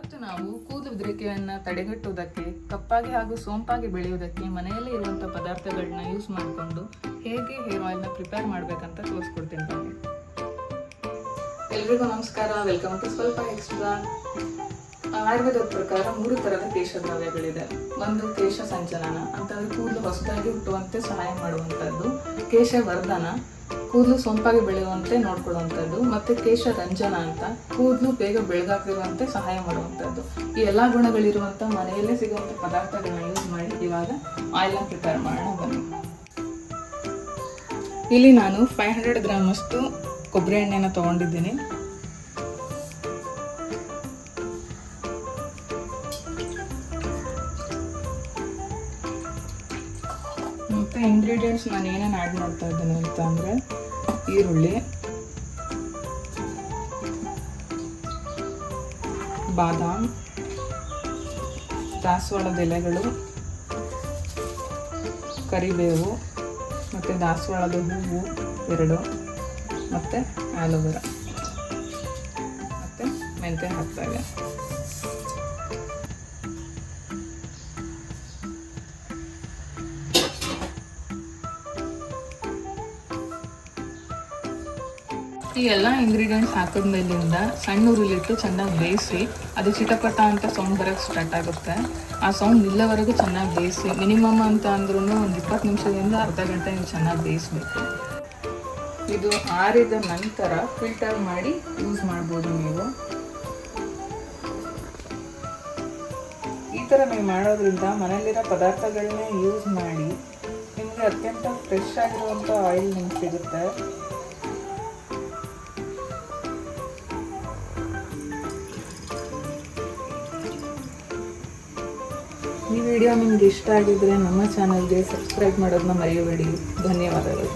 ಇವತ್ತು ನಾವು ಕೂದಲು ಉದುರಿಕೆಯನ್ನು ತಡೆಗಟ್ಟುವುದಕ್ಕೆ, ಕಪ್ಪಾಗಿ ಹಾಗೂ ಸೋಂಪಾಗಿ ಬೆಳೆಯುವುದಕ್ಕೆ ಮನೆಯಲ್ಲೇ ಇರುವಂಥ ಪದಾರ್ಥಗಳನ್ನ ಯೂಸ್ ಮಾಡಿಕೊಂಡು ಹೇಗೆ ಹೇರ್ ಆಯಿಲ್ನ ಪ್ರಿಪೇರ್ ಮಾಡಬೇಕಂತ ತೋರಿಸ್ಕೊಡ್ತೀನಿ ಬನ್ನಿ. ಎಲ್ರಿಗೂ ನಮಸ್ಕಾರ, ವೆಲ್ಕಮ್ ಟು ಸ್ವಲ್ಪ ಎಕ್ಸ್ಟ್ರಾ. ಆಯುರ್ವೇದದ ಪ್ರಕಾರ 3 ಥರದ ಕೇಶ ದ್ರವ್ಯಗಳಿದೆ. ಒಂದು ಕೇಶ ಸಂಚಲನ ಅಂತಂದ್ರೆ ಕೂದಲು ಹೊಸದಾಗಿ ಹುಟ್ಟುವಂತೆ ಸಹಾಯ ಮಾಡುವಂಥದ್ದು, ಕೇಶ ವರ್ಧನ ಕೂದಲು ಸೊಂಪಾಗಿ ಬೆಳೆಯುವಂತೆ ನೋಡ್ಕೊಳ್ಳುವಂಥದ್ದು, ಮತ್ತು ಕೇಶ ರಂಜನ ಅಂತ ಕೂದಲು ಬೇಗ ಬೆಳಗಾಗಿರುವಂತೆ ಸಹಾಯ ಮಾಡುವಂಥದ್ದು. ಈ ಎಲ್ಲ ಗುಣಗಳಿರುವಂಥ ಮನೆಯಲ್ಲೇ ಸಿಗುವಂಥ ಪದಾರ್ಥಗಳನ್ನ ಯೂಸ್ ಮಾಡಿ ಇವಾಗ ಆಯಿಲ್ನ ಪ್ರಿಪೇರ್ ಮಾಡೋಣ ಬನ್ನಿ. ಇಲ್ಲಿ ನಾನು 500 ಗ್ರಾಮ್ ಅಷ್ಟು ಕೊಬ್ಬರಿ ಎಣ್ಣೆನ ತೊಗೊಂಡಿದ್ದೀನಿ. ಮತ್ತು ಇಂಗ್ರೀಡಿಯೆಂಟ್ಸ್ ನಾನು ಏನೇನು ಆ್ಯಡ್ ಮಾಡ್ತಾ ಇದ್ದೀನಿ ಅಂತ ಅಂದರೆ ಈರುಳ್ಳಿ, ಬಾದಾಮ್, ದಾಸವಾಳದ ಎಲೆಗಳು, ಕರಿಬೇವು ಮತ್ತು ದಾಸವಾಳದ ಹೂವು 2, ಮತ್ತು ಆಲೋವೆರಾ ಮತ್ತು ಮೆಂತ್ಯ ಹಾಕ್ತಾ ಇದೆ. ಈ ಎಲ್ಲ ಇಂಗ್ರೀಡಿಯೆಂಟ್ಸ್ ಹಾಕಿದ್ಮೇಲಿಂದ ಸಣ್ಣ ಉರಿಲಿಟ್ಟು ಚೆನ್ನಾಗಿ ಬೇಯಿಸಿ ಅದು ಚಿಟಪಟ ಅಂತ ಸೌಂಡ್ ಬರೋಕ್ಕೆ ಸ್ಟಾರ್ಟ್ ಆಗುತ್ತೆ. ಆ ಸೌಂಡ್ ನಿಲ್ಲವರೆಗೂ ಚೆನ್ನಾಗಿ ಬೇಯಿಸಿ, ಮಿನಿಮಮ್ ಅಂತ ಅಂದ್ರೂ ಒಂದು 20 ನಿಮಿಷದಿಂದ ಅರ್ಧ ಗಂಟೆ ನೀವು ಚೆನ್ನಾಗಿ ಬೇಯಿಸಬೇಕು. ಇದು ಆರಿದ ನಂತರ ಫಿಲ್ಟರ್ ಮಾಡಿ ಯೂಸ್ ಮಾಡ್ಬೋದು. ನೀವು ಈ ಥರ ನೀವು ಮಾಡೋದ್ರಿಂದ ಮನೆಯಲ್ಲಿರೋ ಪದಾರ್ಥಗಳನ್ನೇ ಯೂಸ್ ಮಾಡಿ ನಿಮಗೆ ಅತ್ಯಂತ ಫ್ರೆಶ್ ಆಗಿರುವಂಥ ಆಯಿಲ್ ನಿಮ್ಗೆ ಸಿಗುತ್ತೆ. ಈ ವಿಡಿಯೋ ನಿಮ್ಗೆ ಇಷ್ಟ ಆಗಿದ್ರೆ ನಮ್ಮ ಚಾನಲ್ಗೆ ಸಬ್ಸ್ಕ್ರೈಬ್ ಮಾಡೋದನ್ನ ಮರೆಯಬೇಡಿ. ಧನ್ಯವಾದಗಳು.